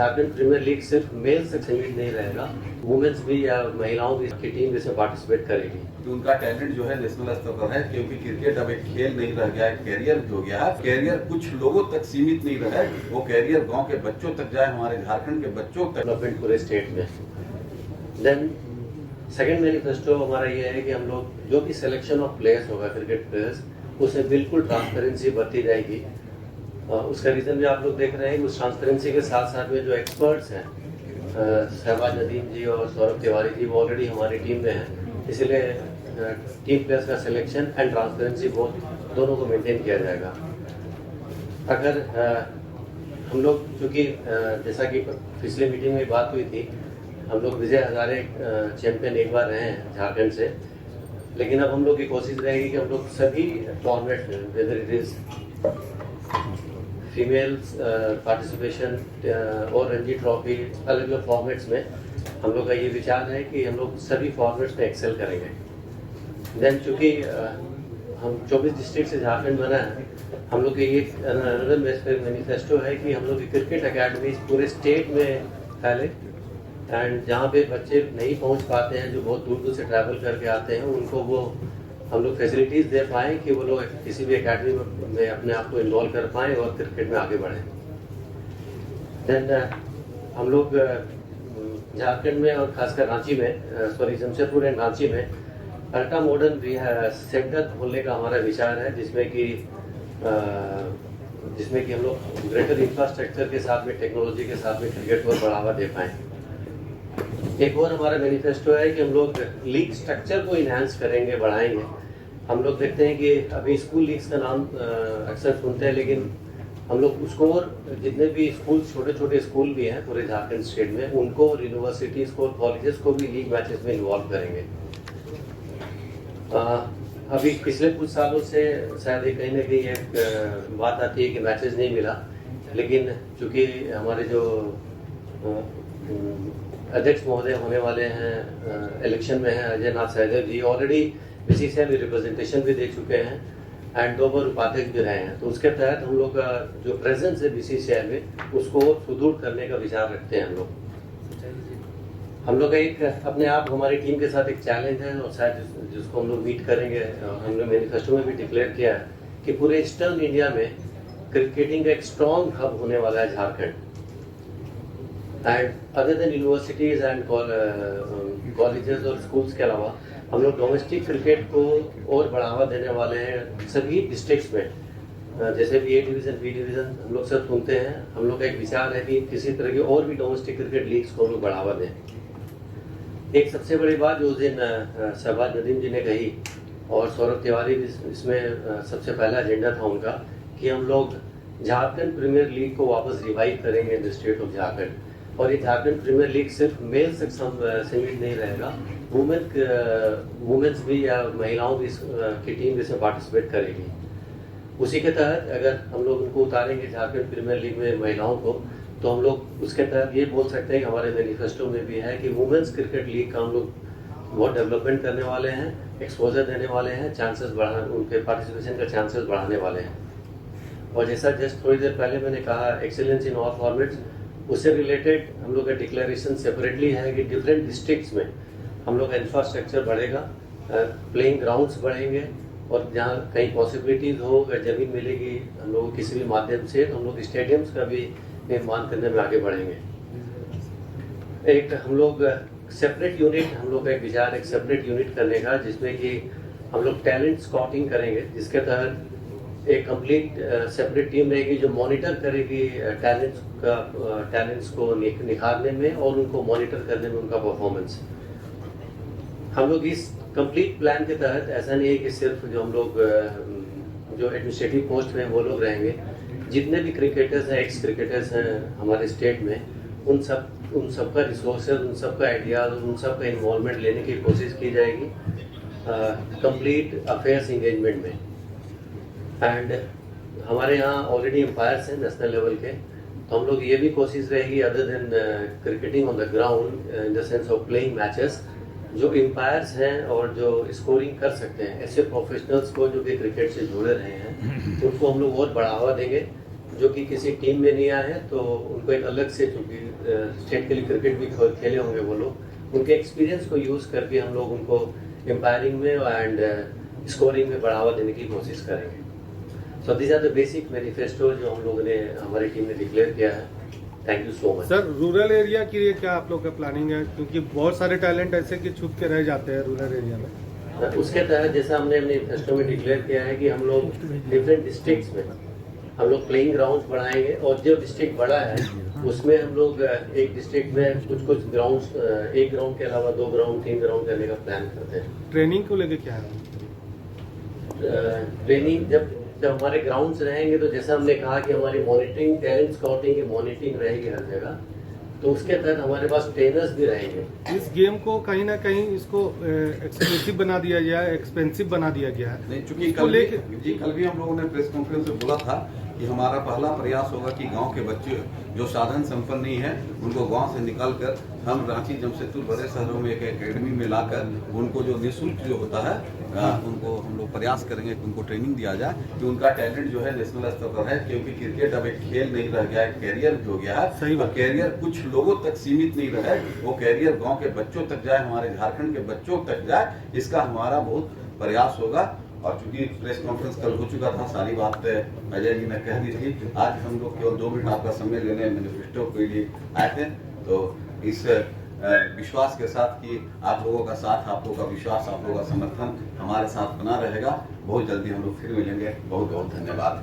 Jharkhand premiere league सिर्फ mail से सीमित नहीं रहेगा, वुमेन्स भी या महिलाओं की टीम इसमें पार्टिसिपेट करेगी। उनका टैलेंट जो है नेशनल स्तर पर है, क्योंकि क्रिकेट अब एक खेल नहीं रह गया है, कैरियर भी हो गया है। कैरियर कुछ लोगों तक सीमित नहीं रहा है, वो कैरियर गांव के बच्चों तक जाए, हमारे झारखंड के बच्चों तक। डेवलपमेंट पूरे स्टेट में। देन सेकेंड मैनिफेस्टो हमारा ये है कि हम लोग जो भी सिलेक्शन ऑफ प्लेयर्स होगा, क्रिकेट प्लेयर्स, उसमें बिल्कुल ट्रांसपेरेंसी बरती जाएगी। उसका रीज़न भी आप लोग देख रहे हैं कि उस ट्रांसपेरेंसी के साथ साथ में जो एक्सपर्ट्स हैं, शहबाज नदीम जी और सौरभ तिवारी जी, वो ऑलरेडी हमारी टीम में हैं। इसलिए टीम प्लेयर्स का सिलेक्शन एंड ट्रांसपेरेंसी बोथ दोनों को मेंटेन किया जाएगा। अगर हम लोग, चूँकि जैसा कि पिछले मीटिंग में बात हुई थी, हम लोग विजय हजारे चैंपियन एक बार रहे हैं झारखंड से, लेकिन अब हम लोग की कोशिश रहेगी कि हम लोग सभी फॉर्मेट में, whether it is females participation और रणजी ट्रॉफी, अलग अलग फॉर्मेट्स में हम लोग का ये विचार है कि हम लोग सभी फॉर्मेट्स में एक्सेल करेंगे। देन चूँकि हम 24 डिस्ट्रिक्ट से झारखंड बना है, हम लोग के ये मैनिफेस्टो है कि हम लोग की क्रिकेट अकेडमी पूरे स्टेट में फैले, एंड जहाँ पे बच्चे नहीं पहुँच पाते हैं, जो बहुत दूर दूर से ट्रैवल करके आते हैं, उनको वो हम लोग फैसिलिटीज़ दे पाएँ कि वो लोग किसी भी एकेडमी में अपने आप को इन्वॉल्व कर पाएँ और क्रिकेट में आगे बढ़ें। देन हम लोग झारखंड में और खासकर रांची में, जमशेदपुर एंड रांची में अल्ट्रा मॉडर्न सेंटर खोलने का हमारा विचार है, जिसमें कि हम लोग ग्रेटर इंफ्रास्ट्रक्चर के साथ में, टेक्नोलॉजी के साथ में क्रिकेट को बढ़ावा दे पाएँ। एक और हमारा मैनिफेस्टो है कि हम लोग लीग स्ट्रक्चर को इन्हांस करेंगे, बढ़ाएंगे। हम लोग देखते हैं कि अभी स्कूल लीग्स का नाम अक्सर सुनते हैं, लेकिन हम लोग उसको, और जितने भी स्कूल, छोटे छोटे स्कूल भी हैं पूरे झारखंड स्टेट में, उनको और यूनिवर्सिटीज़ को और कॉलेजेस को भी लीग मैचेस में इन्वॉल्व करेंगे। अभी पिछले कुछ सालों से शायद ये कहीं ना कहीं एक बात आती है कि मैचेस नहीं मिला, लेकिन चूँकि हमारे जो अध्यक्ष महोदय होने वाले हैं, इलेक्शन में हैं अजय नाथ सहदेव जी, ऑलरेडी बीसीसीआई में रिप्रेजेंटेशन भी दे चुके हैं एंड 2 बार उपाध्यक्ष भी रहे हैं। तो उसके तहत हम लोग का जो प्रेजेंस है बीसीसीआई में, उसको सुदृढ़ करने का विचार रखते हैं। हम लोग का एक अपने आप हमारी टीम के साथ एक चैलेंज है, और शायद जिसको हम लोग मीट करेंगे, हमने मैनिफेस्टो में भी डिक्लेयर किया है कि पूरे ईस्टर्न इंडिया में क्रिकेटिंग का एक स्ट्रॉन्ग हब होने वाला है Jharkhand. And other than universities and colleges और स्कूल्स के अलावा हम लोग डोमेस्टिक क्रिकेट को और बढ़ावा देने वाले हैं सभी डिस्ट्रिक्ट्स में। जैसे भी ए डिवीज़न, बी डिवीज़न हम लोग सब सुनते हैं, हम लोग का एक विचार है कि किसी तरह की और भी डोमेस्टिक क्रिकेट लीग्स को हम लोग बढ़ावा दें। एक सबसे बड़ी बात जो उस दिन शहबाज नदीम जी ने कही, और सौरभ तिवारी भी इसमें सबसे पहला एजेंडा था उनका, कि हम लोग झारखंड प्रीमियर लीग को वापस रिवाइव करेंगे in the state of Jharkhand. और ये झारखंड प्रीमियर लीग सिर्फ मेल से सीमित नहीं रहेगा, वुमेन्स भी या महिलाओं की टीम इसमें पार्टिसिपेट करेगी। उसी के तहत अगर हम लोग उनको उतारेंगे झारखंड प्रीमियर लीग में महिलाओं को, तो हम लोग उसके तहत ये बोल सकते हैं कि हमारे मैनिफेस्टो में भी है कि वुमेन्स क्रिकेट लीग का हम लोग बहुत डेवलपमेंट करने वाले हैं, एक्सपोजर देने वाले हैं, चांसेस बढ़ाने, उनके पार्टिसिपेशन का चांसेस बढ़ाने वाले हैं। और जैसा जस्ट थोड़ी देर पहले मैंने कहा, एक्सीलेंस इन ऑल फॉर्मेट्स, उससे रिलेटेड हम लोग का डिक्लेरेशन सेपरेटली है कि डिफरेंट डिस्ट्रिक्ट्स में हम लोग का इंफ्रास्ट्रक्चर बढ़ेगा, प्लेइंग ग्राउंड्स बढ़ेंगे, और जहाँ कहीं पॉसिबिलिटीज़ हो, अगर ज़मीन मिलेगी हम लोग किसी भी माध्यम से, तो हम लोग स्टेडियम्स का भी निर्माण करने में आगे बढ़ेंगे। एक हम लोग सेपरेट यूनिट, हम लोग का एक विचार एक सेपरेट यूनिट करने का, जिसमें कि हम लोग टैलेंट स्काउटिंग करेंगे, जिसके तहत एक कंप्लीट सेपरेट टीम रहेगी जो मॉनिटर करेगी टैलेंट्स को निखारने में और उनको मॉनिटर करने में उनका परफॉर्मेंस। हम लोग इस कंप्लीट प्लान के तहत, ऐसा नहीं है कि सिर्फ जो हम लोग जो एडमिनिस्ट्रेटिव पोस्ट में वो लोग रहेंगे, जितने भी क्रिकेटर्स हैं, एक्स क्रिकेटर्स हैं हमारे स्टेट में, उन सब का रिसोर्सेज, उन सब का आइडियाज, उन सब का इन्वॉल्वमेंट लेने की कोशिश की जाएगी कंप्लीट अफेयर्स इंगेजमेंट में। एंड हमारे यहाँ ऑलरेडी एम्पायर्स हैं नेशनल लेवल के, तो हम लोग ये भी कोशिश रहेगी, other than cricketing on the ground in the sense of playing matches, जो एम्पायर्स हैं और जो स्कोरिंग कर सकते हैं, ऐसे प्रोफेशनल्स को जो भी क्रिकेट से जुड़े रहे हैं, उनको हम लोग और बढ़ावा देंगे, जो कि किसी टीम में नहीं आए हैं, तो उनको एक अलग से, चूंकि स्टेट के लिए क्रिकेट भी खेले होंगे वो लोग, उनके एक्सपीरियंस को यूज़ करके हम लोग उनको एम्पायरिंग में एंड स्कोरिंग में बढ़ावा देने की कोशिश करेंगे। So this are the basic manifesto जो हम लोगों ने, हमारी टीम ने डिक्लेयर किया है। Thank you so much. Sir, rural area के लिए क्या आप लोग का प्लानिंग है, क्योंकि बहुत सारे टैलेंट ऐसे कि छुप के रह जाते हैं रूरल एरिया में? उसके तहत जैसा हमने अपने मैनिफेस्टो में डिक्लेयर किया है कि हम लोग डिफरेंट डिस्ट्रिक्ट्स में हम लोग प्लेइंग ग्राउंड बढ़ाएंगे, और जो डिस्ट्रिक्ट बड़ा है उसमें हम लोग एक डिस्ट्रिक्ट में कुछ ग्राउंड्स, एक ग्राउंड के अलावा 2 ग्राउंड 3 ग्राउंड करने का प्लान करते हैं। ट्रेनिंग को लेके क्या है? ट्रेनिंग जब हमारे ग्राउंड्स रहेंगे, तो जैसा हमने कहा कि हमारी मॉनिटरिंग, टैलेंट स्काउटिंग की मॉनिटरिंग रहेगी हर जगह, तो उसके तहत हमारे पास ट्रेनर्स भी रहेंगे। इस गेम को कहीं ना कहीं इसको एक्सक्लूसिव बना दिया गया है, एक्सपेंसिव बना दिया गया है। नहीं, चूंकि कल भी हम लोगों ने प्रेस कॉन्फ्रेंस में बोला था कि हमारा पहला प्रयास होगा कि गांव के बच्चे जो साधन संपन्न नहीं है, उनको गांव से निकालकर हम रांची, जमशेदपुर, बड़े शहरों में एक एकेडमी में लाकर उनको जो निःशुल्क जो होता है, उनको हम लोग प्रयास करेंगे कि उनको ट्रेनिंग दिया जाए कि उनका टैलेंट जो है नेशनल स्तर पर है, क्योंकि क्रिकेट अब एक खेल नहीं रह गया है, कैरियर हो गया है। सही बात। कैरियर कुछ लोगों तक सीमित नहीं रहे, वो कैरियर गांव के बच्चों तक जाए, हमारे झारखंड के बच्चों तक जाए, इसका हमारा बहुत प्रयास होगा। और चूंकि प्रेस कॉन्फ्रेंस कल हो चुका था, सारी बात अजय जी ने कह दी थी। आज हम लोग केवल 2 मिनट आपका समय लेने मैनिफेस्टो के लिए आए थे, तो इस विश्वास के साथ कि आप लोगों का साथ, आप लोगों का विश्वास, आप लोगों का समर्थन हमारे साथ बना रहेगा। बहुत जल्दी हम लोग फिर मिलेंगे। बहुत बहुत धन्यवाद।